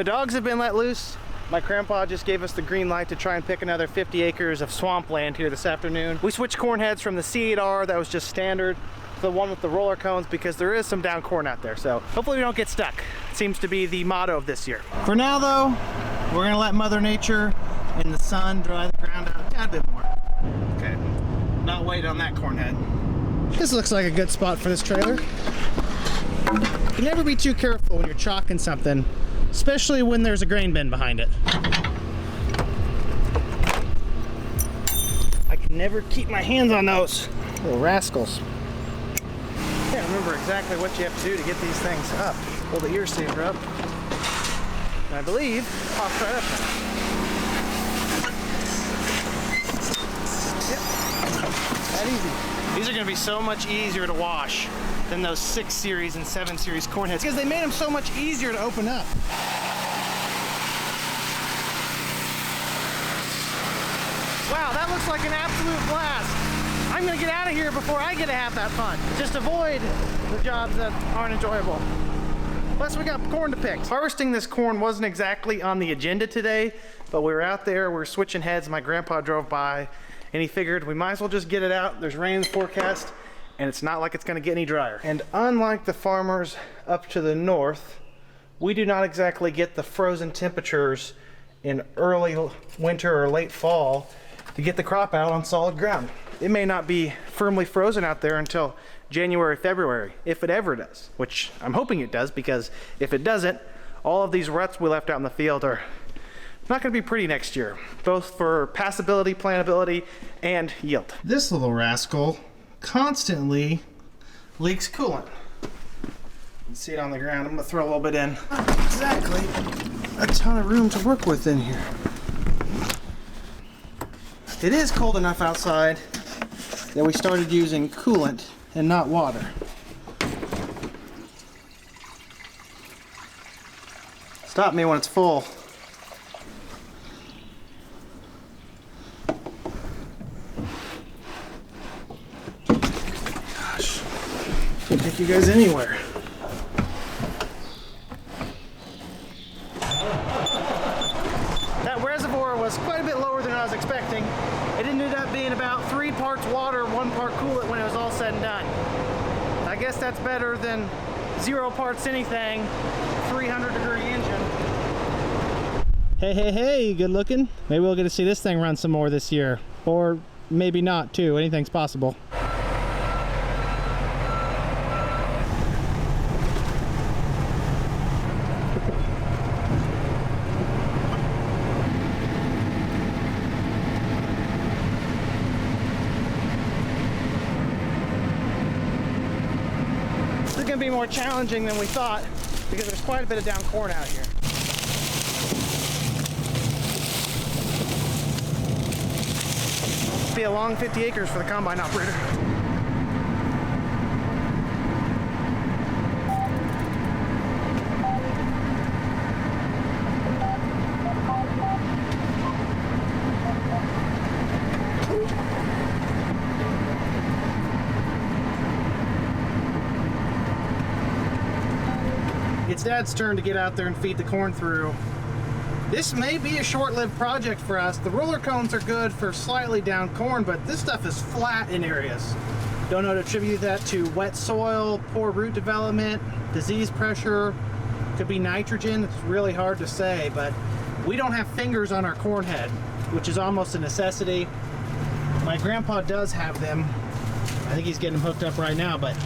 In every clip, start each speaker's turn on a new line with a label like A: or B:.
A: The dogs have been let loose. My grandpa just gave us the green light to try and pick another 50 acres of swampland here this afternoon. We switched corn heads from the C8R that was just standard to the one with the roller cones because there is some down corn out there. So hopefully we don't get stuck. It seems to be the motto of this year. For now though, we're gonna let Mother Nature and the sun dry the ground out a tad bit more. Okay, not wait on that corn head. This looks like a good spot for this trailer. You never be too careful when you're chalking something, especially when there's a grain bin behind it. I can never keep my hands on those little rascals. I can't remember exactly what you have to do to get these things up. Pull the ear saver up, and I believe it pops right up. Yep, that easy. These are going to be so much easier to wash than those 6 series and 7 series corn heads because they made them so much easier to open up. Wow, that looks like an absolute blast. I'm gonna get out of here before I get to have that fun. Just avoid the jobs that aren't enjoyable. Plus we got corn to pick. Harvesting this corn wasn't exactly on the agenda today, but we were out there, we were switching heads, my grandpa drove by, and he figured we might as well just get it out. There's rain in the forecast, and it's not like it's gonna get any drier. And unlike the farmers up to the north, we do not exactly get the frozen temperatures in early winter or late fall to get the crop out on solid ground. It may not be firmly frozen out there until January, February, if it ever does, which I'm hoping it does, because if it doesn't, all of these ruts we left out in the field are not gonna be pretty next year, both for passability, plantability, and yield. This little rascal constantly leaks coolant. You can see it on the ground. I'm gonna throw a little bit in. Not exactly a ton of room to work with in here. It is cold enough outside that we started using coolant and not water. Stop me when it's full. Gosh, can't take you guys anywhere. That reservoir was quite a bit lower than I was expecting. It ended up being about 3 parts water, 1 part coolant when it was all said and done. I guess that's better than 0 parts anything, 300-degree engine. Hey, good looking. Maybe we'll get to see this thing run some more this year. Or maybe not too, anything's possible. Going to be more challenging than we thought because there's quite a bit of down corn out here. It'll be a long 50 acres for the combine operator. It's Dad's turn to get out there and feed the corn through. This may be a short-lived project for us. The roller cones are good for slightly down corn, but this stuff is flat in areas. Don't know to attribute that to wet soil, poor root development, disease pressure, could be nitrogen. It's really hard to say, but we don't have fingers on our corn head, which is almost a necessity. My grandpa does have them. I think he's getting them hooked up right now, but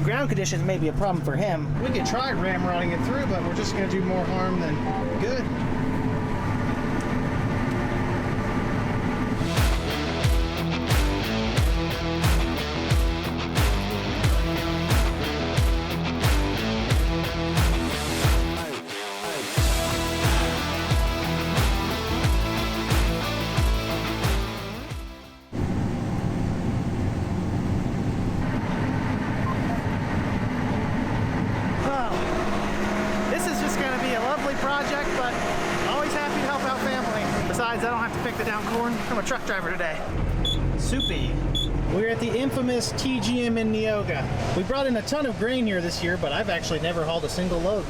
A: ground conditions may be a problem for him. We could try ramrodding it through, but we're just going to do more harm than good. Project, but always happy to help out family. Besides, I don't have to pick the down corn. I'm a truck driver today. Soupy. We're at the infamous TGM in Neoga. We brought in a ton of grain here this year, but I've actually never hauled a single load.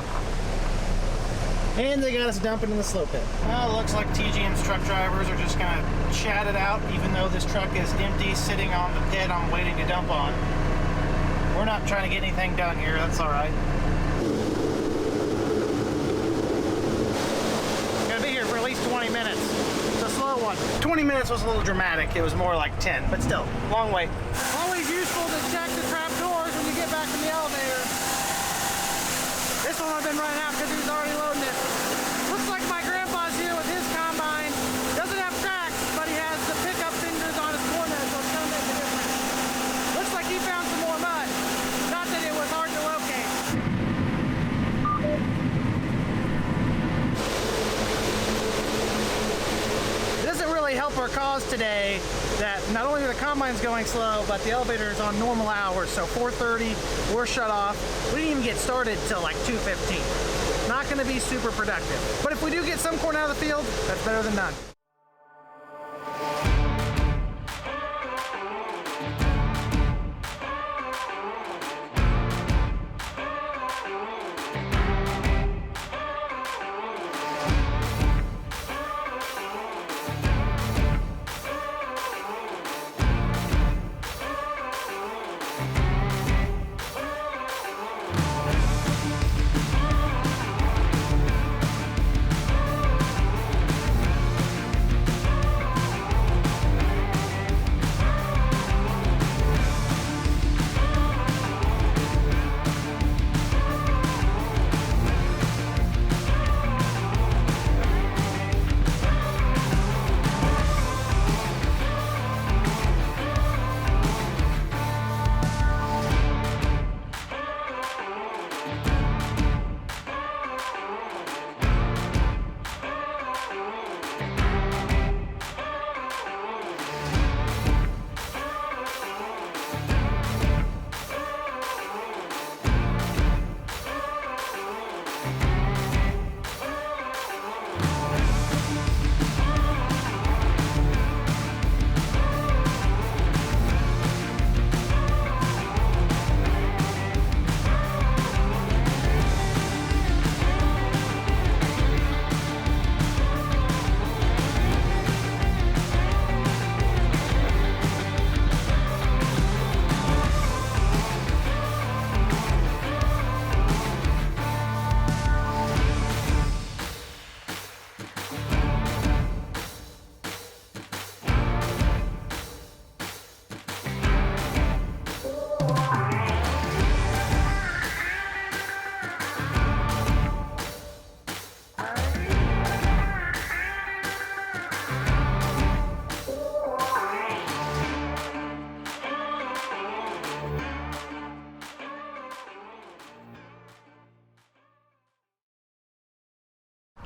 A: And they got us dumping in the slow pit. Well, it looks like TGM's truck drivers are just gonna chat it out, even though this truck is empty, sitting on the pit I'm waiting to dump on. We're not trying to get anything done here, that's all right. Gonna be here for at least 20 minutes. It's a slow one. 20 minutes was a little dramatic. It was more like 10, but still, long way. Always useful to check the trap doors when you get back in the elevator. This one I've been running out because he was already loading it. Looks like my grandpa's here with his combine. Doesn't have tracks, but he has the pickup fingers on his corner, so it's gonna make a difference. Looks like he found some more mud. Not that it was hard to locate. It doesn't really help our cause today that not only are the combines going slow, but the elevator is on normal hours. So 4:30, we're shut off. We didn't even get started till like 2:15. Not going to be super productive. But if we do get some corn out of the field, that's better than none.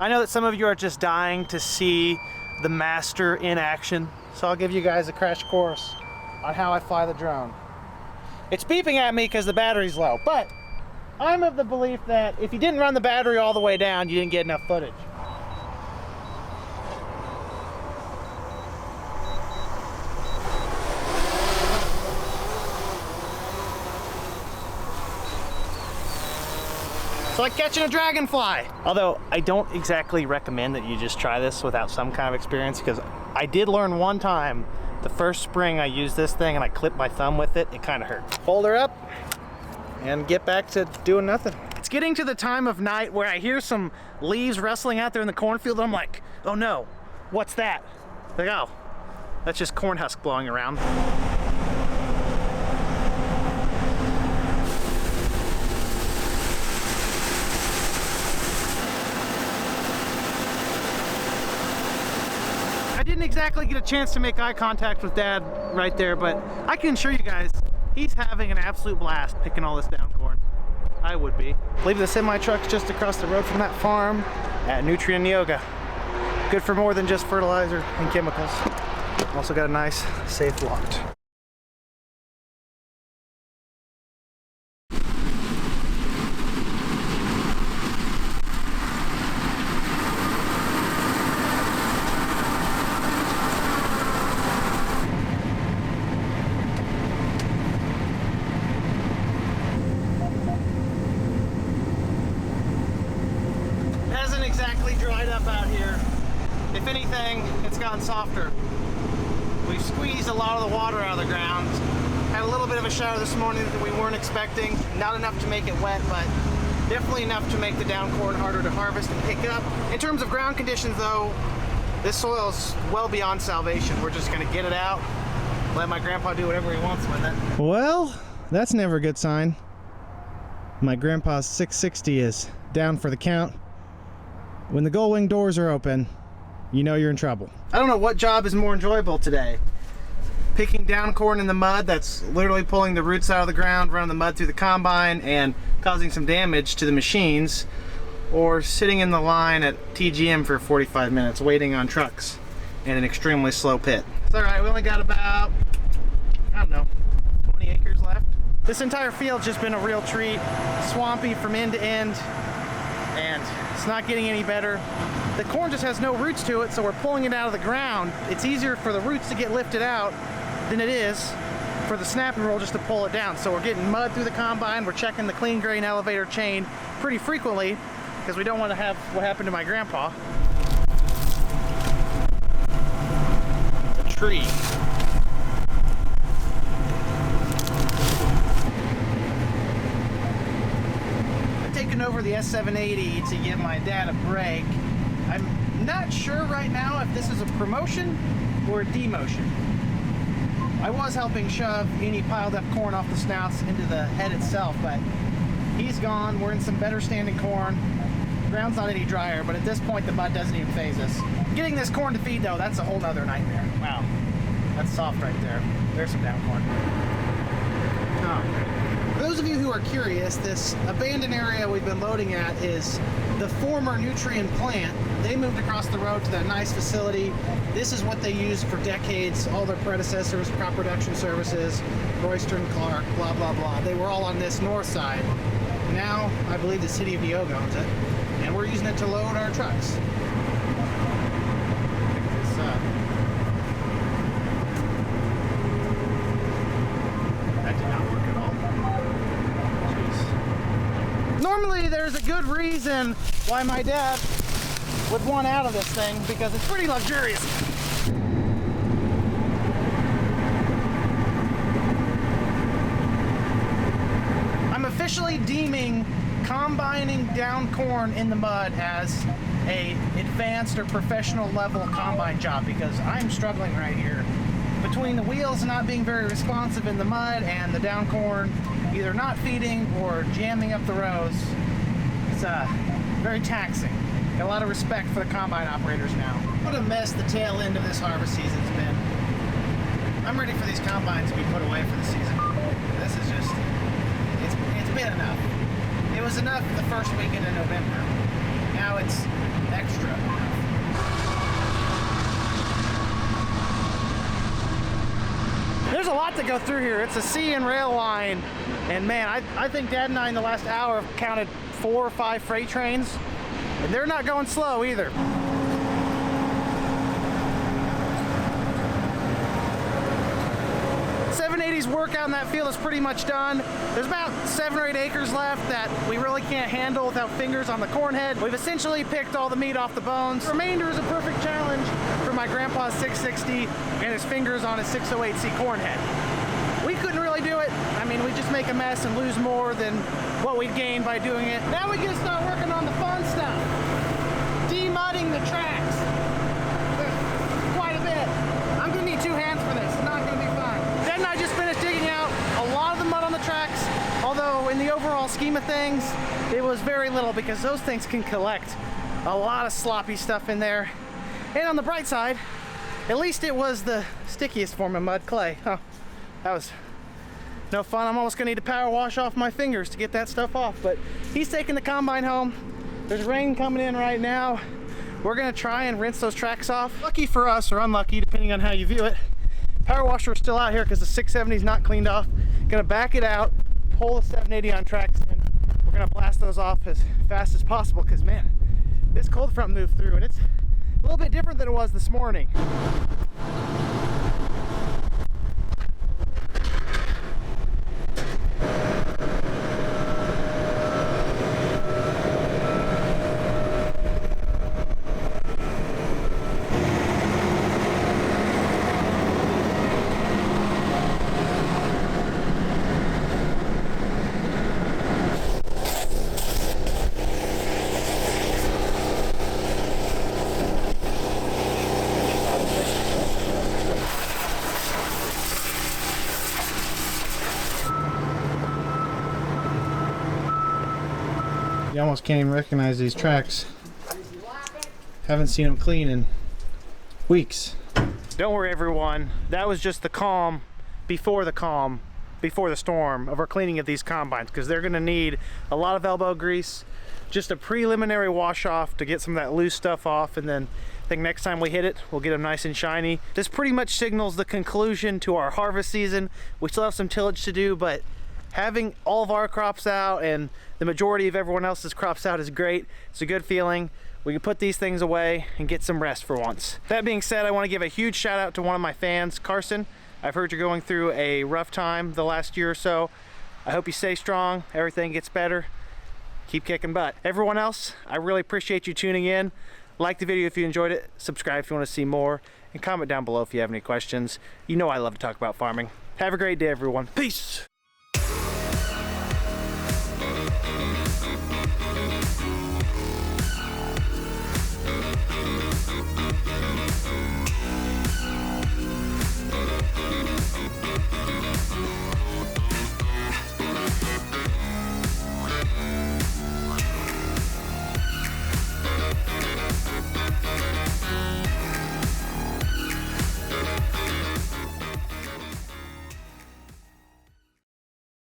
A: I know that some of you are just dying to see the master in action, so I'll give you guys a crash course on how I fly the drone. It's beeping at me because the battery's low, but I'm of the belief that if you didn't run the battery all the way down, you didn't get enough footage. It's like catching a dragonfly. Although I don't exactly recommend that you just try this without some kind of experience, because I did learn one time, the first spring I used this thing and I clipped my thumb with it, it kind of hurt. Fold her up and get back to doing nothing. It's getting to the time of night where I hear some leaves rustling out there in the cornfield and I'm like, oh no, what's that? Like, oh, that's just corn husk blowing around. I didn't exactly get a chance to make eye contact with Dad right there, but I can assure you guys, he's having an absolute blast picking all this down corn. I would be. I believe the semi-truck's just across the road from that farm at Nutrient Yoga. Good for more than just fertilizer and chemicals. Also got a nice, safe lot. anything, it's gotten softer. We've squeezed a lot of the water out of the ground. Had a little bit of a shower this morning that we weren't expecting. Not enough to make it wet, but definitely enough to make the down corn harder to harvest and pick up. In terms of ground conditions though, this soil is well beyond salvation. We're just gonna get it out, let my grandpa do whatever he wants with it. Well, that's never a good sign. My grandpa's 660 is down for the count. When the gull wing doors are open, you know you're in trouble. I don't know what job is more enjoyable today. Picking down corn in the mud that's literally pulling the roots out of the ground, running the mud through the combine and causing some damage to the machines, or sitting in the line at TGM for 45 minutes waiting on trucks in an extremely slow pit. It's all right, we only got about, I don't know, 20 acres left. This entire field's just been a real treat. Swampy from end to end, and it's not getting any better. The corn just has no roots to it, so we're pulling it out of the ground. It's easier for the roots to get lifted out than it is for the snapping roll just to pull it down. So we're getting mud through the combine. We're checking the clean grain elevator chain pretty frequently because we don't want to have what happened to my grandpa. A tree. I've taken over the S780 to give my dad a break. I'm not sure right now if this is a promotion or a demotion. I was helping shove any piled up corn off the snouts into the head itself, but he's gone. We're in some better standing corn. Ground's not any drier, but at this point the mud doesn't even phase us. Getting this corn to feed though, that's a whole nother nightmare. Wow, that's soft right there. There's some down corn. Oh. For those of you who are curious, this abandoned area we've been loading at is the former nutrient plant. They moved across the road to that nice facility. This is what they used for decades. All their predecessors, crop production services, Royster and Clark, blah, blah, blah. They were all on this north side. Now, I believe the city of Neoga owns it, and we're using it to load our trucks. That did not work at all. Jeez. Normally, there's a good reason why my dad would want out of this thing, because it's pretty luxurious. I'm officially deeming combining down corn in the mud as a advanced or professional level combine job, because I'm struggling right here. Between the wheels not being very responsive in the mud and the down corn either not feeding or jamming up the rows, it's very taxing. Got a lot of respect for the combine operators now. What a mess the tail end of this harvest season's been. I'm ready for these combines to be put away for the season. This is just, it's been enough. It was enough the first weekend in November. Now it's extra enough. There's a lot to go through here. It's a sea and rail line, and man, I think Dad and I in the last hour have counted 4 or 5 freight trains. And they're not going slow either. 780's work out in that field is pretty much done. There's about 7 or 8 acres left that we really can't handle without fingers on the corn head. We've essentially picked all the meat off the bones. The remainder is a perfect challenge for my grandpa's 660 and his fingers on his 608C corn head. We couldn't really do it. I mean, we just make a mess and lose more than what we'd gain by doing it. Now we can start working on the fun stuff. Demudding the tracks. There's quite a bit. I'm gonna need 2 hands for this. It's not gonna be fun. Dad and I just finished digging out a lot of the mud on the tracks, although in the overall scheme of things, it was very little because those things can collect a lot of sloppy stuff in there. And on the bright side, at least it was the stickiest form of mud, clay. Oh, that was no fun. I'm almost gonna need to power wash off my fingers to get that stuff off, but he's taking the combine home. There's rain coming in right now. We're gonna try and rinse those tracks off. Lucky for us, or unlucky, depending on how you view it, power washer is still out here because the 670 is not cleaned off. Gonna back it out, pull the 780 on tracks in. We're gonna blast those off as fast as possible because, man, this cold front moved through and it's a little bit different than it was this morning. You almost can't even recognize these tracks. Haven't seen them clean in weeks. Don't worry everyone, that was just the calm before the storm of our cleaning of these combines, because they're going to need a lot of elbow grease, just a preliminary wash off to get some of that loose stuff off, and then I think next time we hit it, we'll get them nice and shiny. This pretty much signals the conclusion to our harvest season. We still have some tillage to do, but having all of our crops out and the majority of everyone else's crops out is great. It's a good feeling. We can put these things away and get some rest for once. That being said, I want to give a huge shout out to one of my fans, Carson. I've heard you're going through a rough time the last year or so. I hope you stay strong, everything gets better. Keep kicking butt. Everyone else, I really appreciate you tuning in. Like the video if you enjoyed it, subscribe if you want to see more, and comment down below if you have any questions. You know I love to talk about farming. Have a great day, everyone. Peace!